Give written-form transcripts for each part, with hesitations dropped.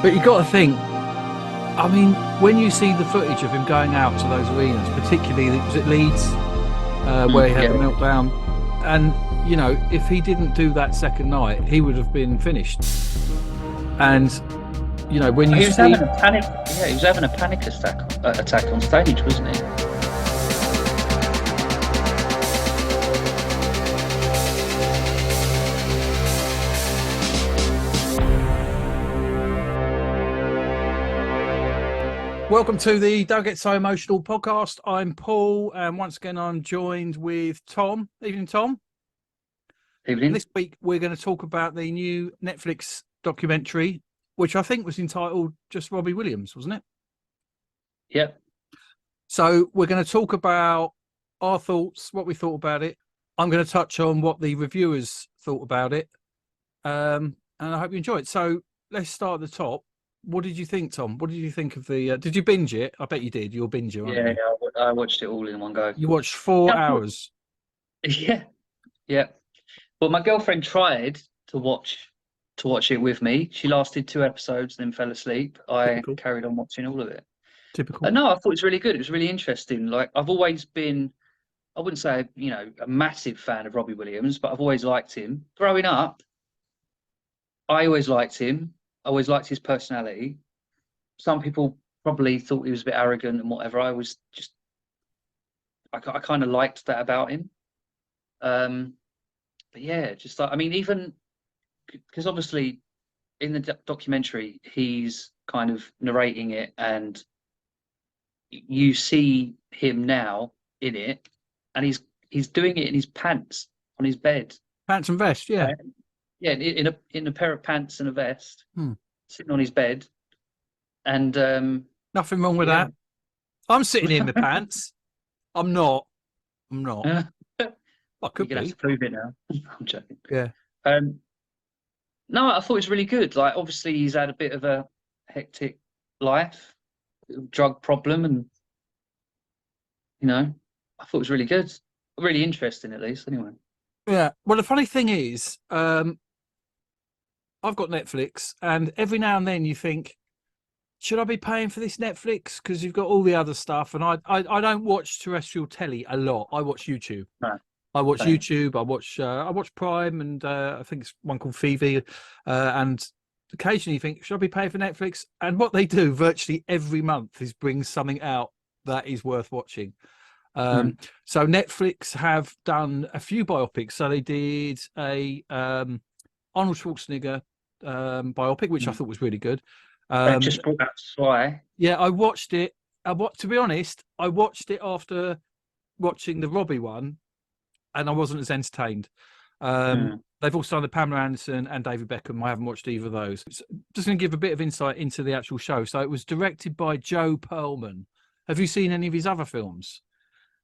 But you got to think, I mean, when you see the footage of him going out to those arenas, particularly, was it Leeds, where he had Yeah. the meltdown? And, you know, if he didn't do that second night, he would have been finished. And, you know, when you He was see... having a panic. Yeah, he was having a panic attack on stage, wasn't he? Welcome to the Don't Get So Emotional podcast. I'm Paul, and once again, I'm joined with Tom. Evening, Tom. Evening. And this week, we're going to talk about the new Netflix documentary, which I think was entitled just Robbie Williams, wasn't it? Yep. So we're going to talk about our thoughts, what we thought about it. I'm going to touch on what the reviewers thought about it. And I hope you enjoy it. So let's start at the top. What did you think, Tom? What did you think of the... did you binge it? I bet you did. You're a binger, aren't you? Yeah, I watched it all in one go. You watched 4 hours. Yeah, yeah. Well, my girlfriend tried to watch it with me. She lasted 2 episodes, then fell asleep. Typical. I carried on watching all of it. Typical. No, I thought it was really good. It was really interesting. Like, I've always been, I wouldn't say, a massive fan of Robbie Williams, but I've always liked him. Growing up, I always liked him. I always liked his personality. Some people probably thought he was a bit arrogant and whatever. I kind of liked that about him. But yeah, just like, I mean, even because obviously in the documentary, he's kind of narrating it and you see him now in it, and he's doing it in his pants on his bed. Pants and vest, yeah. Yeah, in a pair of pants and a vest, Hmm. sitting on his bed, and Nothing wrong with that. I'm sitting in my pants. I'm not. I could You're gonna have be. to prove it now. I'm joking. Yeah. No, I thought it was really good. Like, obviously, he's had a bit of a hectic life, drug problem, and I thought it was really good, really interesting, at least. Anyway. Yeah. Well, the funny thing is, I've got Netflix, and every now and then you think, should I be paying for this Netflix? Because you've got all the other stuff, and I don't watch terrestrial telly a lot. I watch YouTube. No. I watch Same. YouTube. I watch Prime, and I think it's one called Phoebe. And occasionally you think, should I be paying for Netflix? And what they do virtually every month is bring something out that is worth watching. So Netflix have done a few biopics. So they did a Arnold Schwarzenegger biopic, which I thought was really good. They just brought out Sly. Yeah, I watched it. To be honest, I watched it after watching the Robbie one, and I wasn't as entertained. They've also done the Pamela Anderson and David Beckham. I haven't watched either of those. Just going to give a bit of insight into the actual show. So it was directed by Joe Perlman. Have you seen any of his other films?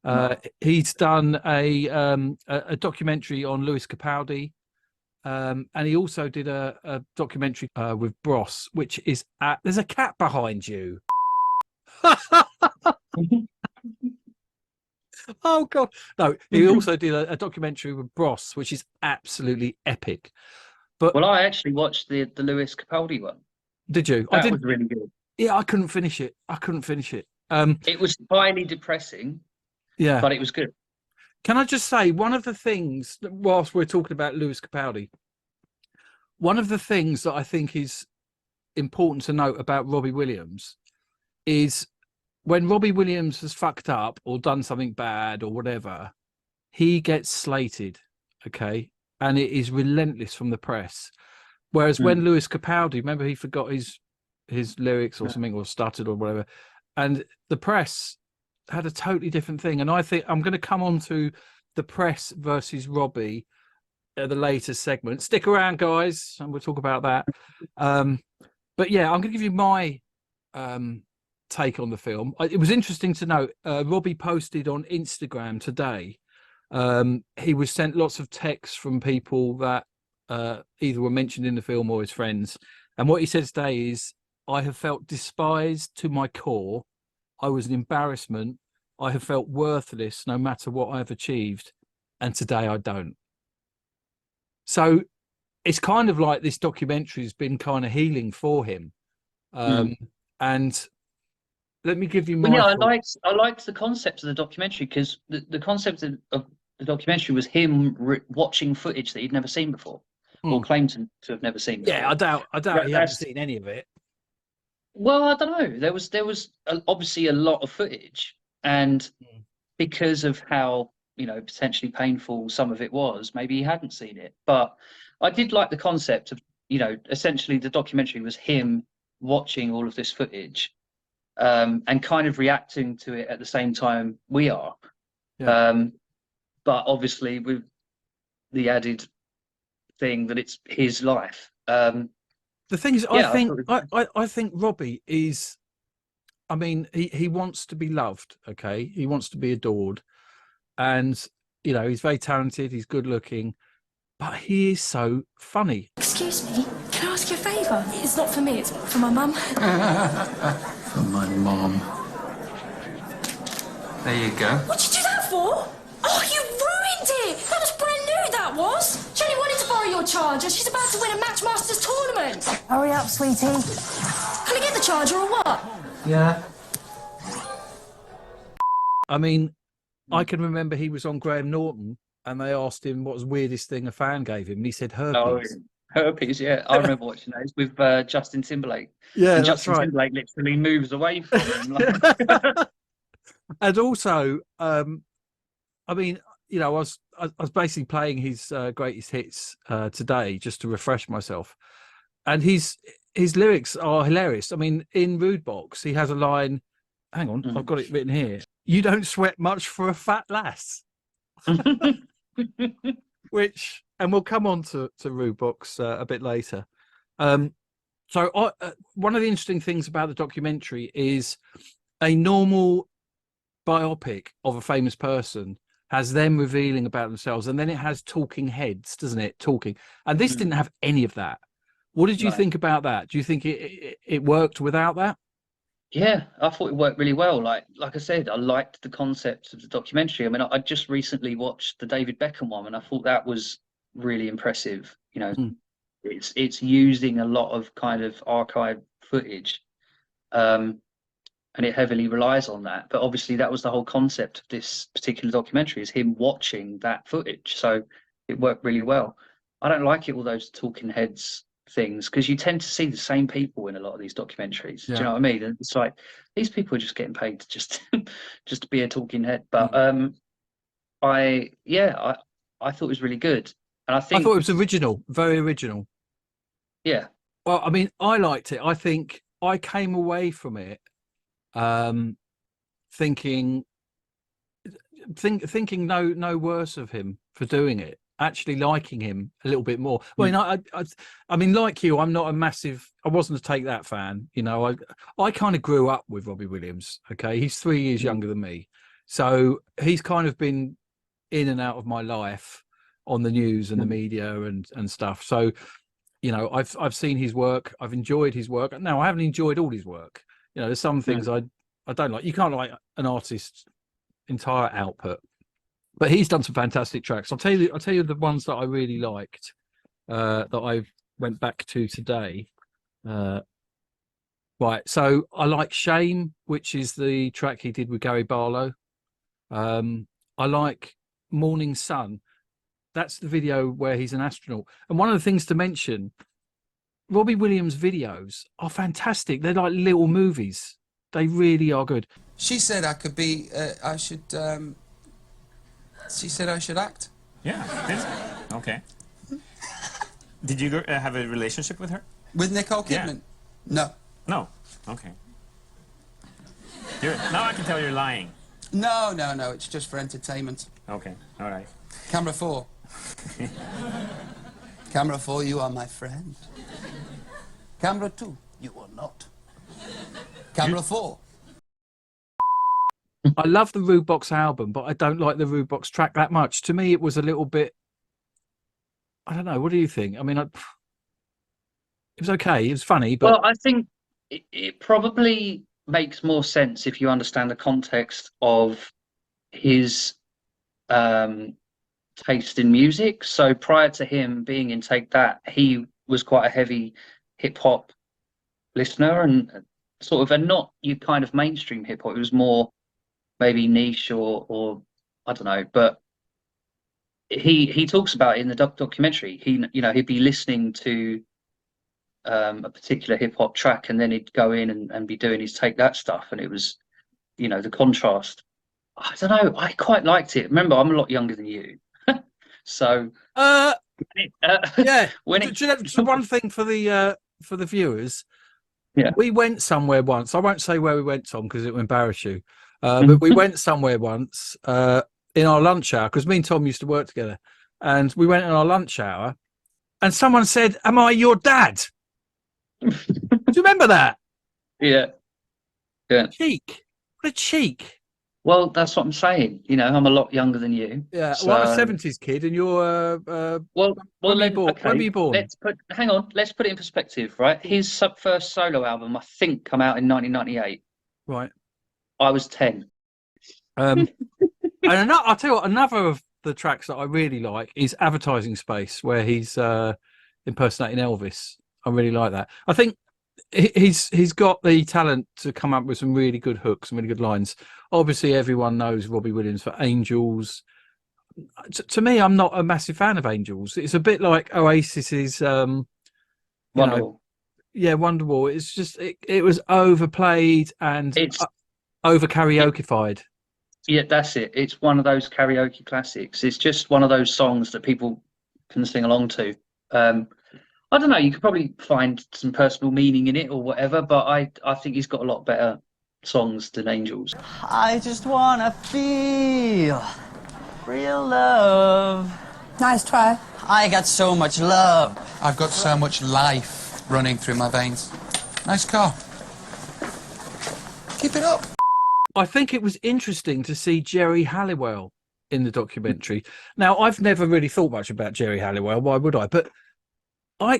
No. He's done a documentary on Lewis Capaldi. And he also did a documentary with Bros, which is there's a cat behind you. Oh God! No, he also did a documentary with Bros, which is absolutely epic. But Well, I actually watched the Lewis Capaldi one. Did you? That was really good. Yeah, I couldn't finish it. It was highly depressing. Yeah, but it was good. Can I just say, one of the things, whilst we're talking about Lewis Capaldi, one of the things that I think is important to note about Robbie Williams is when Robbie Williams has fucked up or done something bad or whatever, he gets slated, okay? And it is relentless from the press. Whereas when Lewis Capaldi, remember, he forgot his lyrics or something, or stuttered or whatever, and the press had a totally different thing. And I think I'm going to come on to the press versus Robbie at the later segment. Stick around, guys, and we'll talk about that. But yeah, I'm going to give you my take on the film. It was interesting to note, Robbie posted on Instagram today, he was sent lots of texts from people that either were mentioned in the film or his friends. And what he said today is, I have felt despised to my core. I was an embarrassment. I have felt worthless no matter what I have achieved. And today I don't. So it's kind of like this documentary has been kind of healing for him. And let me give you Well, my yeah, thoughts. I liked the concept of the documentary because the concept of the documentary was him watching footage that he'd never seen before, or Mm. claimed to have never seen Yeah, before. I doubt he hadn't That's seen any of it. Well, I don't know. There was obviously a lot of footage, and Mm. because of how potentially painful some of it was, maybe he hadn't seen it. But I did like the concept of essentially the documentary was him watching all of this footage, and kind of reacting to it at the same time we are. Yeah. But obviously with the added thing that it's his life. The thing is, Yeah, I thought I think Robbie is. I mean, he wants to be loved. Okay, he wants to be adored, and he's very talented. He's good looking, but he is so funny. Excuse me, can I ask you a favour? It's not for me, it's for my mum. For my mom. There you go. What'd you do that for? Oh, you ruined it! That was brand new, that was! She only wanted to borrow your charger. She's about to win a Matchmasters tournament. Hurry up, sweetie. Can I get the charger or what? Yeah. I mean, I can remember he was on Graham Norton, and they asked him what was the weirdest thing a fan gave him, and he said herpes. Herpes, yeah. I remember watching those with Justin Timberlake. Yeah, and that's Justin right. Timberlake literally moves away from him. Like... And also, I mean, I was basically playing his greatest hits today just to refresh myself, and his lyrics are hilarious. I mean, in Rude Box, he has a line. Hang on, I've got it written here. You don't sweat much for a fat lass. Which, and we'll come on to Rude Box a bit later. So one of the interesting things about the documentary is a normal biopic of a famous person has them revealing about themselves, and then it has talking heads, doesn't it? Talking, and this didn't have any of that. What did you think about that? Do you think it worked without that? Yeah, I thought it worked really well. Like I said, I liked the concept of the documentary. I mean, I just recently watched the David Beckham one, and I thought that was really impressive. It's using a lot of kind of archive footage, and it heavily relies on that. But obviously, that was the whole concept of this particular documentary, is him watching that footage. So it worked really well. I don't like it, all those talking heads things, because you tend to see the same people in a lot of these documentaries. Yeah. Do you know what I mean? And it's like these people are just getting paid to just to be a talking head. But I thought it was really good, and I thought it was original, very original. Yeah. Well, I mean, I liked it. I think I came away from it thinking no worse of him for doing it, actually liking him a little bit more. Well, I mean, like you, I'm not a massive, I wasn't a Take That fan. I kind of grew up with Robbie Williams. Okay, he's 3 years younger than me, so he's kind of been in and out of my life on the news and the media and stuff. So I've seen his work, I've enjoyed his work. Now, I haven't enjoyed all his work. There's some things I don't like. You can't like an artist's entire output, but he's done some fantastic tracks. I'll tell you the ones that I really liked, that I went back to today. Right, so I like Shame, which is the track he did with Gary Barlow. I like Morning Sun. That's the video where he's an astronaut. And one of the things to mention, Robbie Williams videos are fantastic. They're like little movies. They really are good. She said I could be, she said I should act. Yeah, okay. Did you have a relationship with her? With Nicole Kidman? Yeah. No. No, okay. Now I can tell you're lying. No, it's just for entertainment. Okay, all right. Camera 4. Camera 4, you are my friend. Camera 2, you are not. Camera 4. I love the Rude Box album, but I don't like the Rude Box track that much. To me, it was a little bit, I don't know. What do you think? I mean, it was okay. It was funny, but... Well, I think it probably makes more sense if you understand the context of his taste in music. So prior to him being in Take That, he was quite a heavy hip hop listener, and sort of, and not your kind of mainstream hip hop. It was more maybe niche or I don't know. But he talks about it in the documentary. He'd be listening to a particular hip hop track, and then he'd go in and be doing his take that stuff, and it was, the contrast. I don't know. I quite liked it. Remember, I'm a lot younger than you, so yeah. when So one thing for the viewers, yeah, we went somewhere once. I won't say where we went, Tom, because it will embarrass you. But we went somewhere once in our lunch hour, because me and Tom used to work together, and we went in our lunch hour, and someone said, "Am I your dad?" Do you remember that? yeah. Cheek. What a cheek. Well, that's what I'm saying. I'm a lot younger than you. Yeah. So, Well, I'm a 70s kid, and you're well, when were you then, born? okay. When were you born? Hang on. Let's put it in perspective, right? His first solo album, I think, come out in 1998. Right. I was 10. And I'll tell you what, another of the tracks that I really like is Advertising Space, where he's impersonating Elvis. I really like that. I think he's got the talent to come up with some really good hooks and really good lines. Obviously, everyone knows Robbie Williams for Angels. To me, I'm not a massive fan of Angels. It's a bit like Oasis's, Wonderwall. Wonderwall. It's just it was overplayed and over karaokefied. Yeah, that's it. It's one of those karaoke classics. It's just one of those songs that people can sing along to. I don't know. You could probably find some personal meaning in it or whatever, but I think he's got a lot better songs than Angels. I just wanna feel real love. Nice try. I got so much love. I've got so much life running through my veins. Nice car. Keep it up. I think it was interesting to see Jerry Halliwell in the documentary. Now, I've never really thought much about Jerry Halliwell. Why would I? But I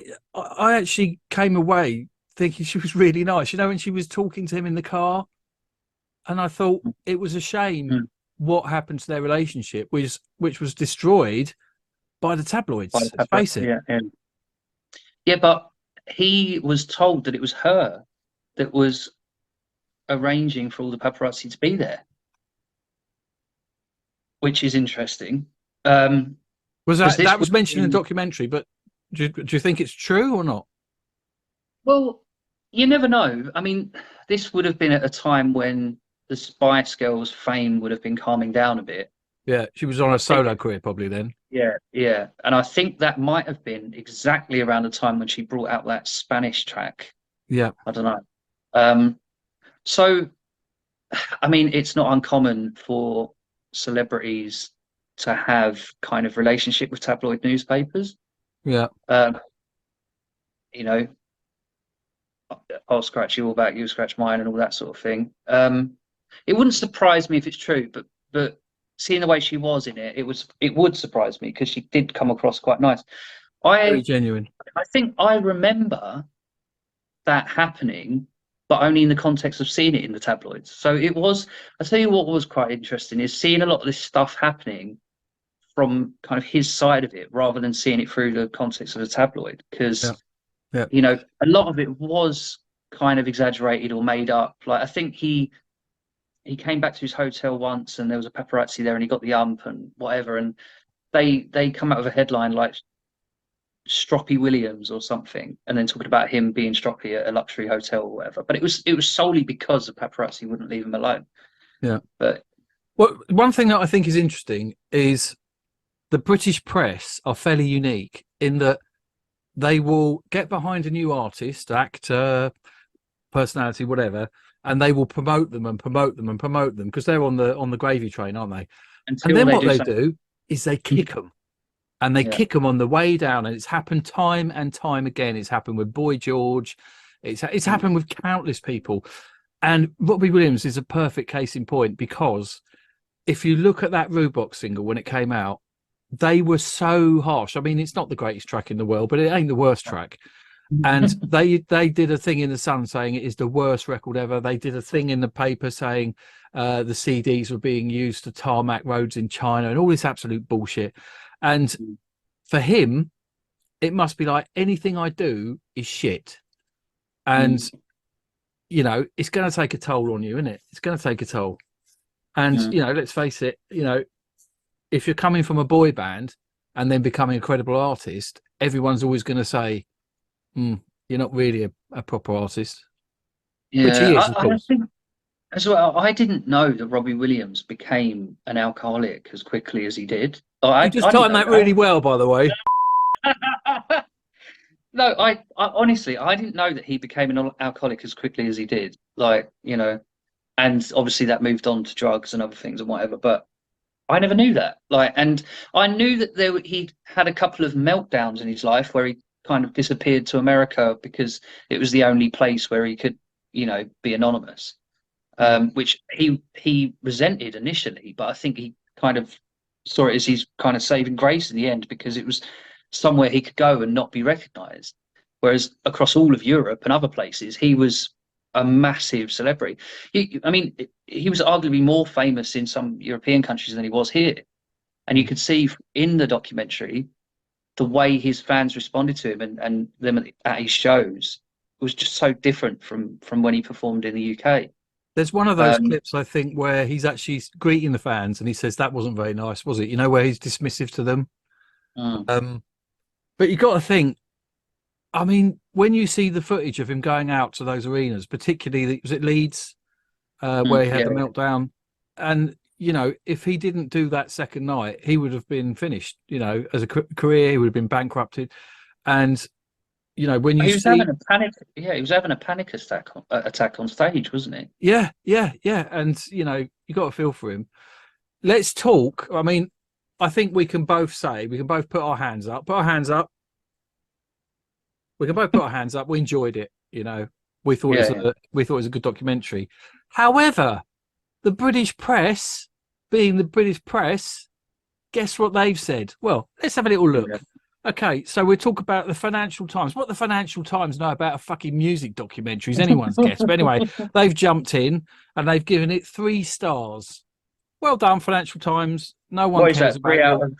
actually came away thinking she was really nice. When she was talking to him in the car, and I thought it was a shame what happened to their relationship, which was destroyed by the tabloids. Let's face it. Yeah, but he was told that it was her that was arranging for all the paparazzi to be there, which is interesting. Was that was mentioned in the documentary? But do you think it's true or not? Well, you never know. I mean, this would have been at a time when the Spice Girls' fame would have been calming down a bit. Yeah, she was on a solo career probably then. Yeah. And I think that might have been exactly around the time when she brought out that Spanish track. Yeah. I don't know. So, I mean, it's not uncommon for celebrities to have kind of relationship with tabloid newspapers. Yeah. I'll scratch your back, you scratch mine, and all that sort of thing. It wouldn't surprise me if it's true, but seeing the way she was in it, it would surprise me because she did come across quite nice. Very genuine. I think I remember that happening, but only in the context of seeing it in the tabloids. So it was. I tell you what was quite interesting is seeing a lot of this stuff happening from kind of his side of it, rather than seeing it through the context of the tabloid, because a lot of it was kind of exaggerated or made up. Like I think he came back to his hotel once and there was a paparazzi there and he got the ump and whatever, and they come out with a headline like Stroppy Williams or something, and then talking about him being stroppy at a luxury hotel or whatever. But it was solely because the paparazzi wouldn't leave him alone. Yeah. But one thing that I think is interesting is the British press are fairly unique in that they will get behind a new artist, actor, personality, whatever, and they will promote them because they're on the gravy train, aren't they? And then what they do is they kick them. And they kick them on the way down, and it's happened time and time again. It's happened with Boy George. It's happened with countless people. And Robbie Williams is a perfect case in point, because if you look at that Rudebox single when it came out, they were so harsh. I mean, it's not the greatest track in the world, but it ain't the worst track. And they did a thing in the Sun saying it is the worst record ever. They did a thing in the paper saying the CDs were being used to tarmac roads in China and all this absolute bullshit. And for him, it must be like anything I do is shit. and you know, it's going to take a toll on you, isn't it? It's going to take a toll. And you know, let's face it, you know, if you're coming from a boy band and then becoming a credible artist, everyone's always going to say, you're not really a proper artist. Yeah, Which he is, of I course. think as well. I didn't know that Robbie Williams became an alcoholic as quickly as he did. You just timed that really well, by the way. No, I honestly, I didn't know that he became an alcoholic as quickly as he did. Like, you know, and obviously that moved on to drugs and other things and whatever. But I never knew that. Like, and I knew that he had a couple of meltdowns in his life where he kind of disappeared to America because it was the only place where he could, you know, be anonymous. Which he resented initially, but I think he kind of saw it as his kind of saving grace in the end, because it was somewhere he could go and not be recognized. Whereas across all of Europe and other places, he was a massive celebrity. I mean, he was arguably more famous in some European countries than he was here. And you could see in the documentary the way his fans responded to him and them at his shows was just so different from when he performed in the UK. There's one of those clips, I think, where he's actually greeting the fans and he says, that wasn't very nice, was it? You know, where he's dismissive to them. But you got to think, I mean, when you see the footage of him going out to those arenas, particularly, was it Leeds, where he had the meltdown? And, you know, if he didn't do that second night, he would have been finished, you know, as a career, he would have been bankrupted. And, you know, when you he was having a panic, he was having a panic attack on stage, wasn't he? Yeah. And, you know, you got to feel for him. Let's talk. I mean, I think we can both say, we can both put our hands up. We can both put our hands up. We enjoyed it. You know, we thought it was a good documentary. However, the British press, being the British press, guess what they've said? Well, let's have a little look. Okay, so we'll talk about the Financial Times. What the Financial Times know about a fucking music documentary is anyone's guess. But anyway, they've jumped in and they've given it 3 stars. Well done, Financial Times. No one cares about it.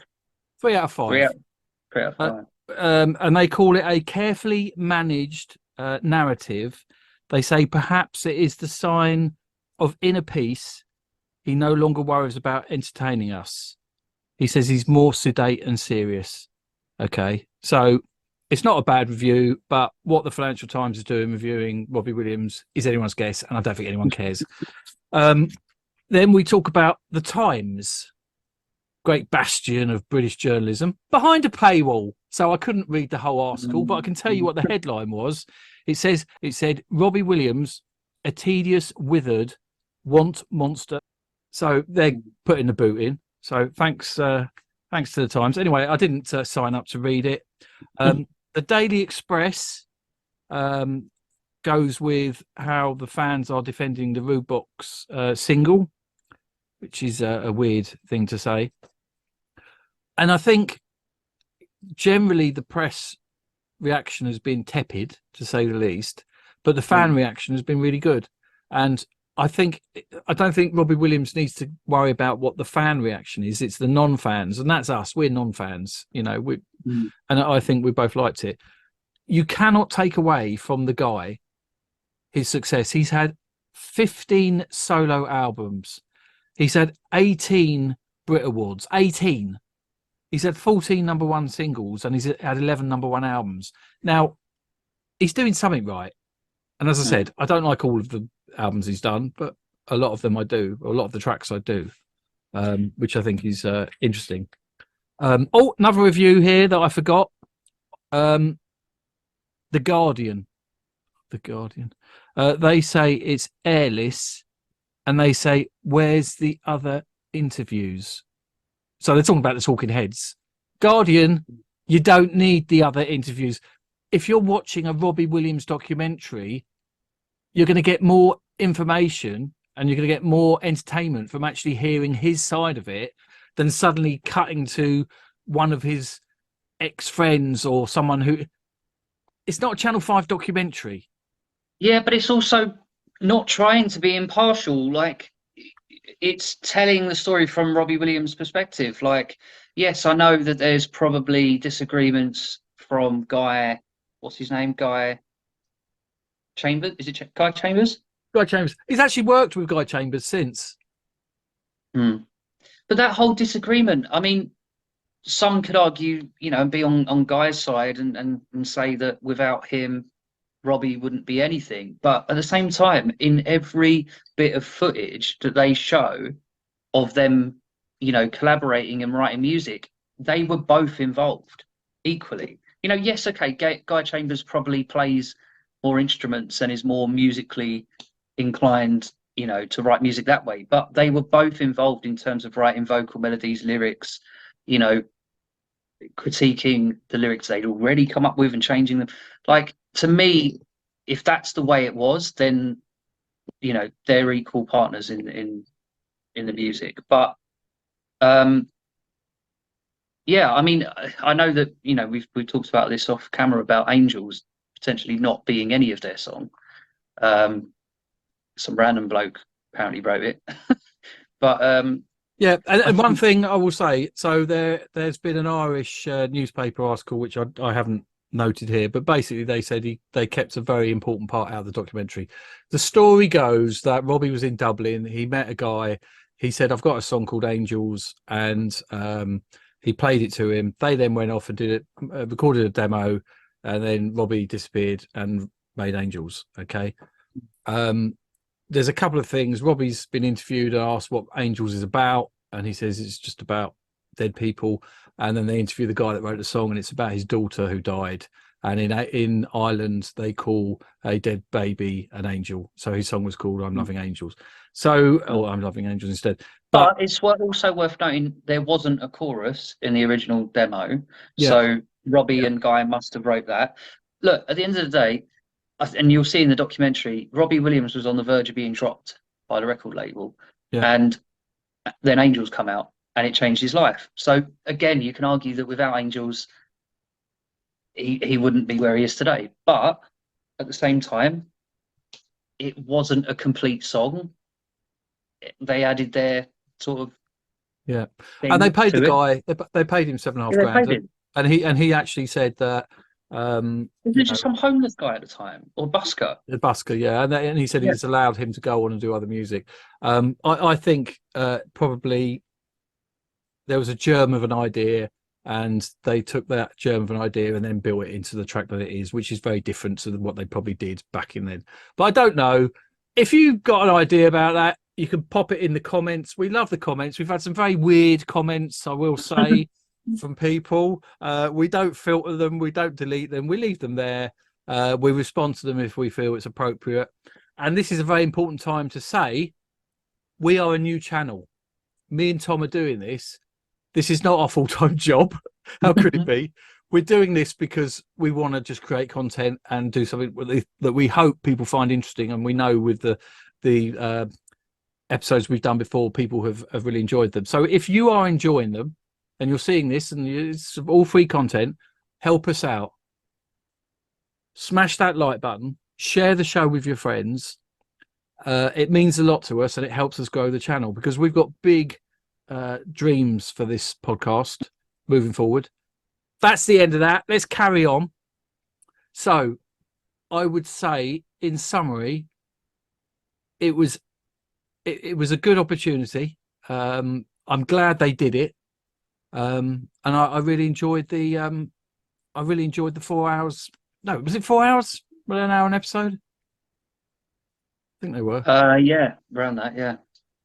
3 out of 5. 3 out of 5. And they call it a carefully managed narrative. They say perhaps it is the sign of inner peace. He no longer worries about entertaining us. He says he's more sedate and serious. Okay, so it's not a bad review, but what the Financial Times is doing reviewing Robbie Williams is anyone's guess, and I don't think anyone cares. Then we talk about the Times, great bastion of British journalism, behind a paywall. So I couldn't read the whole article, but I can tell you what the headline was. It said Robbie Williams, a tedious, withered, want monster. So they're putting the boot in. So thanks to the Times. Anyway, I didn't sign up to read it. The Daily Express goes with how the fans are defending the Rudebox single, which is a weird thing to say. And I think generally the press reaction has been tepid, to say the least, but the fan reaction has been really good. And I don't think Robbie Williams needs to worry about what the fan reaction is. It's the non-fans, and that's us. We're non-fans, you know. And I think we both liked it. You cannot take away from the guy his success. He's had 15 solo albums. He's had 18 Brit Awards. 18. He's had 14 #1 singles, and he's had 11 #1 albums. Now, he's doing something right. And as I said, I don't like all of the albums he's done, but a lot of them I do, or a lot of the tracks I do, which I think is interesting. Another review here that I forgot. The Guardian. They say it's airless, and they say, where's the other interviews? So they're talking about the talking heads. Guardian, you don't need the other interviews. If you're watching a Robbie Williams documentary, you're going to get more information and you're going to get more entertainment from actually hearing his side of it than suddenly cutting to one of his ex-friends or someone who... It's not a Channel 5 documentary. Yeah, but it's also not trying to be impartial. Like, it's telling the story from Robbie Williams' perspective. Like, yes, I know that there's probably disagreements from Guy... What's his name? Guy Chambers, is it Guy Chambers? Guy Chambers. He's actually worked with Guy Chambers since. But that whole disagreement, I mean, some could argue, you know, and be on Guy's side and say that without him, Robbie wouldn't be anything. But at the same time, in every bit of footage that they show of them, you know, collaborating and writing music, they were both involved equally. You know, yes, okay, Guy Chambers probably plays more instruments and is more musically inclined, you know, to write music that way, but they were both involved in terms of writing vocal melodies, lyrics, you know, critiquing the lyrics they'd already come up with and changing them. Like, to me, if that's the way it was, then, you know, they're equal partners in the music. But yeah, I mean, I know that, you know, we've talked about this off camera about Angels potentially not being any of their song. Some random bloke apparently wrote it. But yeah, and one thing I will say, so there's been an Irish newspaper article which I haven't noted here, but basically they said they kept a very important part out of the documentary. The story goes that Robbie was in Dublin, he met a guy, he said, I've got a song called Angels, and he played it to him. They then went off and did it, recorded a demo, and then Robbie disappeared and made Angels. Okay. There's a couple of things. Robbie's been interviewed and asked what Angels is about, and he says it's just about dead people. And then they interview the guy that wrote the song, and it's about his daughter who died. And in Ireland, they call a dead baby an angel. So his song was called "I'm Loving Angels." So, or "I'm Loving Angels" instead. But it's also worth noting there wasn't a chorus in the original demo. Yeah. So Robbie and Guy must have wrote that. Look, at the end of the day, and you'll see in the documentary, Robbie Williams was on the verge of being dropped by the record label. Yeah. And then Angels come out and it changed his life. So again, you can argue that without Angels, he wouldn't be where he is today. But at the same time, it wasn't a complete song. They added their sort of thing, and they paid the guy. They paid him $7.5 grand, and he actually said that. Was it just some homeless guy at the time, or busker? The busker, yeah, and he said it's allowed him to go on and do other music. I think probably there was a germ of an idea, and they took that germ of an idea and then built it into the track that it is, which is very different to what they probably did back in then. But I don't know if you've got an idea about that. You can pop it in the comments. We love the comments. We've had some very weird comments, I will say. From people. We don't filter them, we don't delete them, we leave them there. We respond to them if we feel it's appropriate. And this is a very important time to say we are a new channel. Me and Tom are doing this. This is not our full-time job. How could it be? We're doing this because we want to just create content and do something that we hope people find interesting, and we know with the episodes we've done before, people have really enjoyed them. So if you are enjoying them and you're seeing this and it's all free content, help us out. Smash that like button, share the show with your friends. It means a lot to us, and it helps us grow the channel, because we've got big dreams for this podcast moving forward. That's the end of that. Let's carry on. So I would say, in summary, it was a good opportunity. I'm glad they did it. And I really enjoyed the 4 hours. No, was it 4 hours? Was it an hour an episode? I think they were. Yeah, around that. Yeah.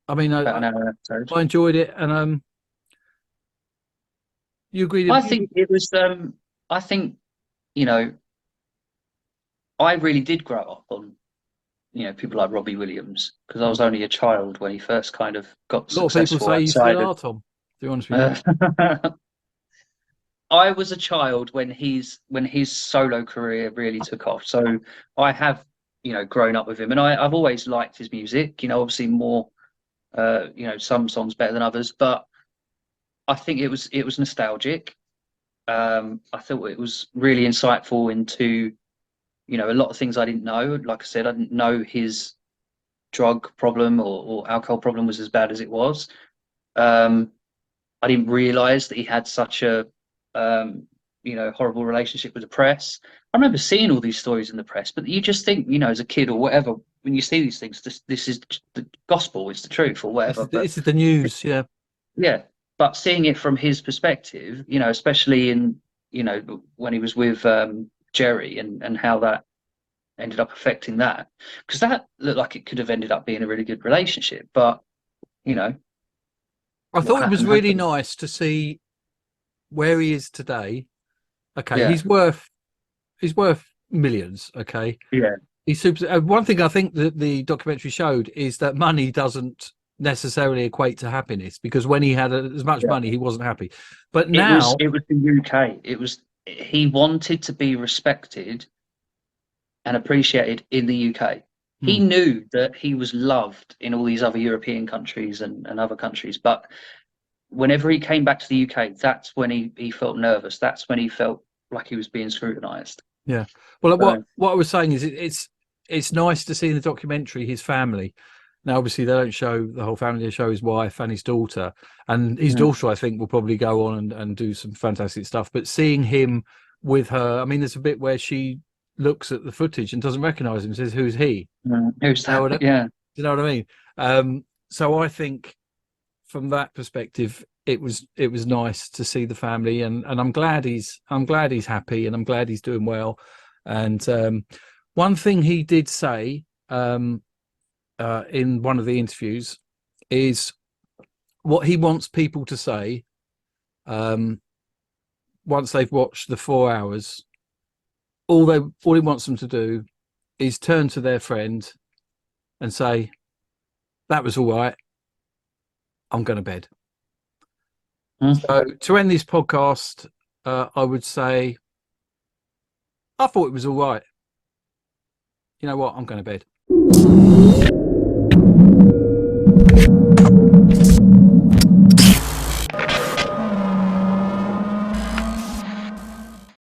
I mean, About an hour an episode. I enjoyed it, and you agreed. I think it was. I think, you know, I really did grow up on, you know, people like Robbie Williams, because I was only a child when he first kind of got successful. A lot of people say you still are, Tom. To be honest with you. I was a child when his solo career really took off. So I have, you know, grown up with him, and I've always liked his music. You know, obviously more, you know, some songs better than others, but I think it was nostalgic. I thought it was really insightful into, you know, a lot of things I didn't know. Like I said, I didn't know his drug problem or alcohol problem was as bad as it was. I didn't realize that he had such a, you horrible relationship with the press. I remember seeing all these stories in the press, but you just think, as a kid or whatever, when you see these things, this is the gospel, it's the truth or whatever. This is the news, yeah. Yeah, but seeing it from his perspective, especially in, when he was with Jerry and how that ended up affecting that, because that looked like it could have ended up being a really good relationship, but I thought it was really happened. nice to see where he is today. Okay, Yeah. he's worth millions. Okay, Yeah, he's super. One thing I think that the documentary showed is that money doesn't necessarily equate to happiness, because when he had as much Yeah. money, he wasn't happy. But now it was the UK. He wanted to be respected and appreciated in the UK. He knew that he was loved in all these other European countries and other countries, but whenever he came back to the UK, that's when he felt nervous. That's when he felt like he was being scrutinized. Yeah. Well, So, what I was saying is it's nice to see in the documentary his family. Now, obviously, they don't show the whole family. They show his wife and his daughter. And his daughter, I think, will probably go on and do some fantastic stuff. But seeing him with her, I mean, there's a bit where she looks at the footage and doesn't recognize him, says, "Who's he?" who's that? Yeah. Do you know what I mean? So I think from that perspective, it was nice to see the family, and I'm glad he's happy, and I'm glad he's doing well. And one thing he did say in one of the interviews is what he wants people to say once they've watched the 4 hours. All he wants them to do is turn to their friend and say, "That was all right. I'm going to bed." So to end this podcast, I would say, I thought it was all right. You know what? I'm going to bed.